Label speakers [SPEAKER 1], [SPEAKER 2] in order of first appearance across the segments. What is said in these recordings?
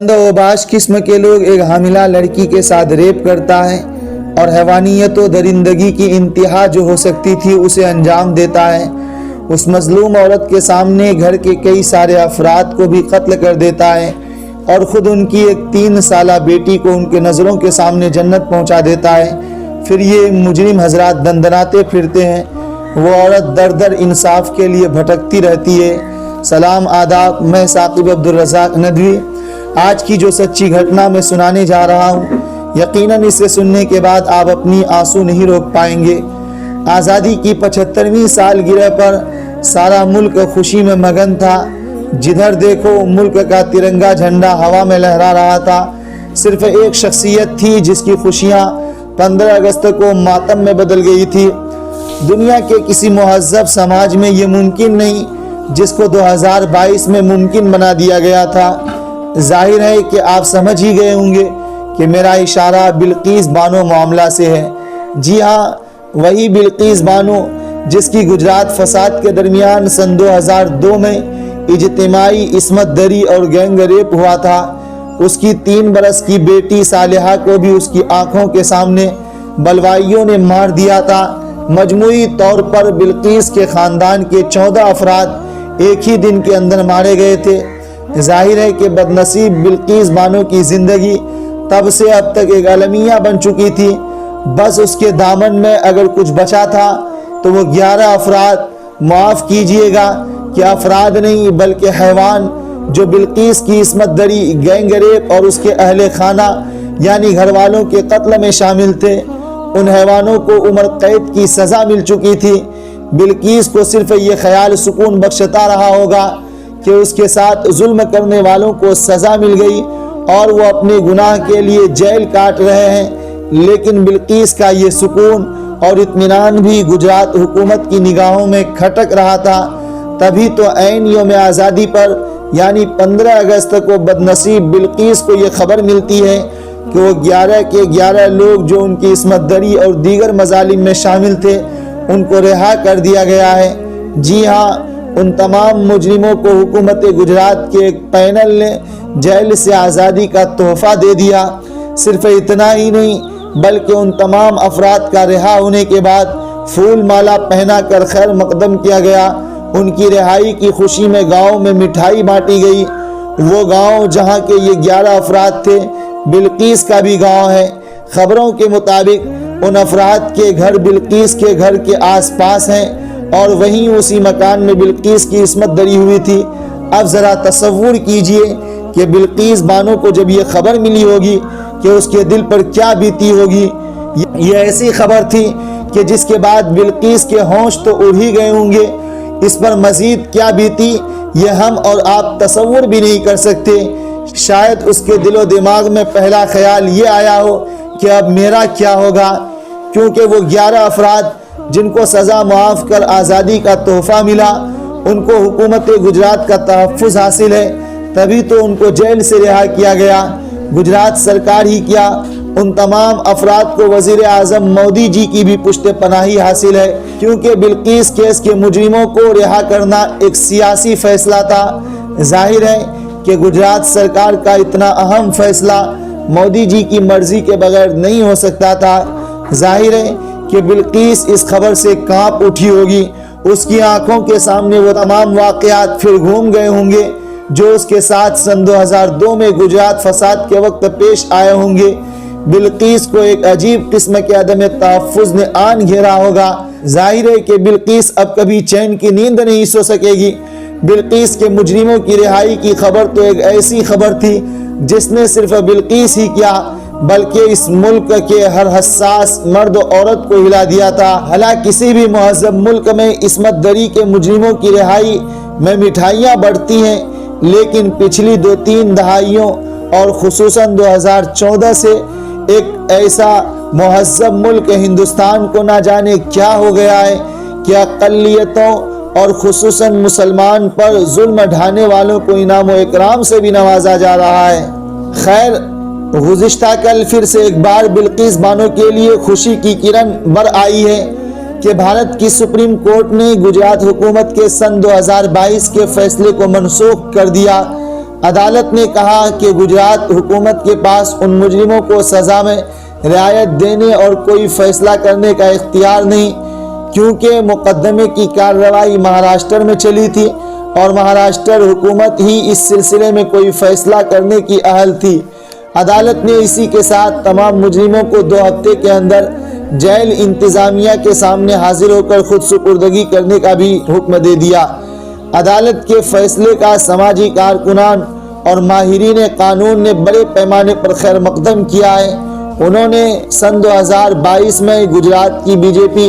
[SPEAKER 1] ओबाश किस्म के लोग एक हामिला लड़की के साथ रेप करता है और हैवानियत व दरिंदगी की इंतहा जो हो सकती थी उसे अंजाम देता है। उस मजलूम औरत के सामने घर के कई सारे अफराद को भी कत्ल कर देता है और ख़ुद उनकी एक 3 साला बेटी को उनके नज़रों के सामने जन्नत पहुंचा देता है। फिर ये मुजरिम हजरात दंदनाते फिरते हैं। वो औरत दर दर इंसाफ के लिए भटकती रहती है। सलाम आदाब, मैं साकिब अब्दुल रज़ाक नदवी। आज की जो सच्ची घटना मैं सुनाने जा रहा हूँ, यकीनन इसे सुनने के बाद आप अपनी आंसू नहीं रोक पाएंगे। आज़ादी की 75वीं सालगिरह पर सारा मुल्क खुशी में मगन था। जिधर देखो मुल्क का तिरंगा झंडा हवा में लहरा रहा था। सिर्फ एक शख्सियत थी जिसकी खुशियाँ 15 अगस्त को मातम में बदल गई थी। दुनिया के किसी मुहज़्ज़ब समाज में ये मुमकिन नहीं जिसको 2022 में मुमकिन बना दिया गया था। जाहिर है कि आप समझ ही गए होंगे कि मेरा इशारा बिल्किस बानो मामला से है। जी हाँ, वही बिल्किस बानो जिसकी गुजरात फसाद के दरमियान सन 2002 में इज्तिमाई इस्मत दरी और गैंग रेप हुआ था। उसकी 3 बरस की बेटी सालिहा को भी उसकी आंखों के सामने बलवाइयों ने मार दिया था। मजमूई तौर पर बिल्किस के ख़ानदान के 14 अफराद एक ही दिन के अंदर मारे गए थे। जाहिर है कि बदनसीब बिल्किस बानो की ज़िंदगी तब से अब तक एक अलमिया बन चुकी थी। बस उसके दामन में अगर कुछ बचा था तो वो 11 अफराद, माफ़ कीजिएगा कि अफराद नहीं बल्कि हैवान, जो बिल्किस की इस्मत दरी, गैंग रेप और उसके अहले खाना यानी घर वालों के कत्ल में शामिल थे। उन हैवानों को उम्र कैद की सज़ा मिल चुकी थी। बिल्किस को सिर्फ ये ख्याल सुकून बख्शता रहा होगा कि उसके साथ जुल्म करने वालों को सज़ा मिल गई और वो अपने गुनाह के लिए जेल काट रहे हैं। लेकिन बिल्किस का ये सुकून और इत्मीनान भी गुजरात हुकूमत की निगाहों में खटक रहा था। तभी तो ऐन यौम आज़ादी पर यानी 15 अगस्त को बदनसीब बिल्किस को ये खबर मिलती है कि वो 11 के 11 लोग जो उनकी इस्मत दरी और दीगर मजालिम में शामिल थे उनको रिहा कर दिया गया है। जी हाँ, उन तमाम मुजरिमों को हुकूमत गुजरात के एक पैनल ने जेल से आज़ादी का तोहफ़ा दे दिया। सिर्फ इतना ही नहीं बल्कि उन तमाम अफराद का रिहा होने के बाद फूल माला पहना कर खैर मकदम किया गया। उनकी रिहाई की खुशी में गाँव में मिठाई बांटी गई। वो गाँव जहाँ के ये 11 अफराद थे बिल्किस का भी गाँव है। खबरों के मुताबिक उन अफराद के घर बिल्किस के घर के आसपास हैं और वहीं उसी मकान में बिल्किस की इस्मत दरी हुई थी। अब ज़रा तसव्वुर कीजिए कि बिल्किस बानो को जब ये खबर मिली होगी कि उसके दिल पर क्या बीती होगी। ये ऐसी खबर थी कि जिसके बाद बिल्किस के होश तो उड़ ही गए होंगे। इस पर मज़ीद क्या बीती ये हम और आप तसव्वुर भी नहीं कर सकते। शायद उसके दिलो दिमाग में पहला ख्याल ये आया हो कि अब मेरा क्या होगा, क्योंकि वो 11 अफराद जिनको सज़ा मुआफ़ कर आज़ादी का तोहफ़ा मिला उनको हुकूमत गुजरात का तहफ़्फ़ुज़ हासिल है। तभी तो उनको जेल से रिहा किया गया। गुजरात सरकार ही क्या, उन तमाम अफराद को वज़ीर आज़म मोदी जी की भी पुश्त पनाही हासिल है, क्योंकि बिल्किस केस के मुजरिमों को रिहा करना एक सियासी फ़ैसला था। जाहिर है कि गुजरात सरकार का इतना अहम फ़ैसला मोदी जी की मर्ज़ी के बगैर नहीं हो सकता था। जाहिर है कि बिल्किस इस खबर से कांप उठी होगी। उसकी आंखों के सामने वो तमाम वाक़यात फिर घूम गए होंगे जो उसके साथ सन 2002 में गुजरात फसाद के वक्त पेश आए होंगे। बिल्किस को एक अजीब किस्म के अदम तहफ़्फ़ुज़ ने आन घेरा होगा। जाहिर है कि बिल्किस अब कभी चैन की नींद नहीं सो सकेगी। बिल्किस के मुजरिमों की रिहाई की खबर तो एक ऐसी खबर थी जिसने सिर्फ बिल्किस ही क्या बल्कि इस मुल्क के हर हसास मर्द औरत को हिला दिया था। हालांकि किसी भी मुहज़्ज़ब मुल्क में इस्मत दरी के मुजरिमों की रिहाई में मिठाइयाँ बढ़ती हैं, लेकिन पिछली 2-3 दहाइयों और खुसूसन 2014 से एक ऐसा मुहज़्ज़ब मुल्क हिंदुस्तान को ना जाने क्या हो गया है कि अक़लियतों और खुसूसन मुसलमान पर जुल्म ढाने वालों को इनाम व इकराम से भी नवाजा जा रहा है। खैर, गुज़िश्ता कल फिर से एक बार बिल्किस बानो के लिए खुशी की किरण बर आई है कि भारत की सुप्रीम कोर्ट ने गुजरात हुकूमत के सन 2022 के फैसले को मनसूख कर दिया। عدالت نے کہا کہ گجرات حکومت کے پاس ان مجرموں کو سزا میں رعایت دینے اور کوئی فیصلہ کرنے کا اختیار نہیں، کیونکہ مقدمے کی کارروائی مہاراشٹر میں چلی تھی اور مہاراشٹر حکومت ہی اس سلسلے میں کوئی فیصلہ کرنے کی اہل تھی۔ عدالت نے اسی کے ساتھ تمام مجرموں کو 2 ہفتے کے اندر جیل انتظامیہ کے سامنے حاضر ہو کر خود سپردگی کرنے کا بھی حکم دے دیا۔ عدالت کے فیصلے کا سماجی کارکنان اور ماہرین قانون نے بڑے پیمانے پر خیر مقدم کیا ہے۔ انہوں نے سن 2022 میں گجرات کی بی جے پی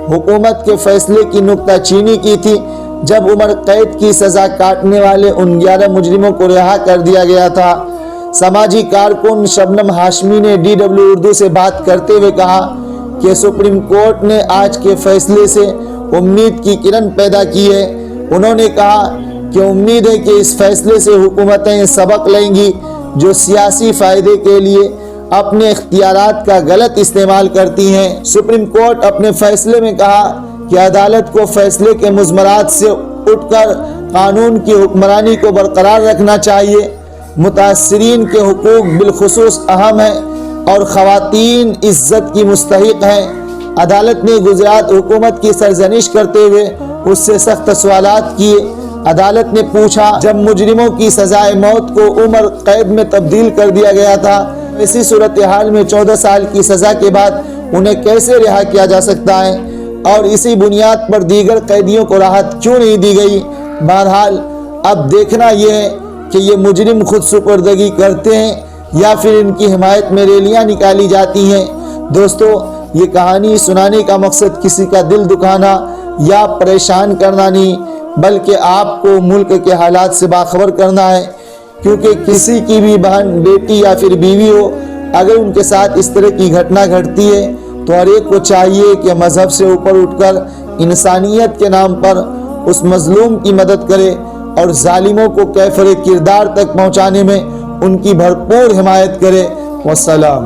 [SPEAKER 1] حکومت کے فیصلے کی نکتہ چینی کی تھی، جب عمر قید کی سزا کاٹنے والے ان 11 مجرموں کو رہا کر دیا گیا تھا۔ سماجی کارکن شبنم ہاشمی نے DW اردو سے بات کرتے ہوئے کہا کہ سپریم کورٹ نے آج کے فیصلے سے امید کی کرن پیدا کی ہے۔ انہوں نے کہا کہ امید ہے کہ اس فیصلے سے حکومتیں سبق لیں گی جو سیاسی فائدے کے لیے اپنے اختیارات کا غلط استعمال کرتی ہیں۔ سپریم کورٹ اپنے فیصلے میں کہا کہ عدالت کو فیصلے کے مضمرات سے اٹھ کر قانون کی حکمرانی کو برقرار رکھنا چاہیے۔ متاثرین کے حقوق بالخصوص اہم ہیں اور خواتین عزت کی مستحق ہیں۔ عدالت نے گجرات حکومت کی سرزنش کرتے ہوئے اس سے سخت سوالات کیے۔ عدالت نے پوچھا، جب مجرموں کی سزائے موت کو عمر قید میں تبدیل کر دیا گیا تھا، ایسی صورتحال میں 14 سال کی سزا کے بعد انہیں کیسے رہا کیا جا سکتا ہے اور اسی بنیاد پر دیگر قیدیوں کو راحت کیوں نہیں دی گئی؟ بہرحال اب دیکھنا یہ ہے کہ یہ مجرم خود سپردگی کرتے ہیں یا پھر ان کی حمایت میں ریلیاں نکالی جاتی ہیں۔ دوستو، یہ کہانی سنانے کا مقصد کسی کا دل دکھانا یا پریشان کرنا نہیں، بلکہ آپ کو ملک کے حالات سے باخبر کرنا ہے، کیونکہ کسی کی بھی بہن، بیٹی یا پھر بیوی ہو، اگر ان کے ساتھ اس طرح کی گھٹنا گھٹتی ہے تو ہر ایک کو چاہیے کہ مذہب سے اوپر اٹھ کر انسانیت کے نام پر اس مظلوم کی مدد کرے اور ظالموں کو کیفر کردار تک پہنچانے میں ان کی بھرپور حمایت کرے۔ والسلام۔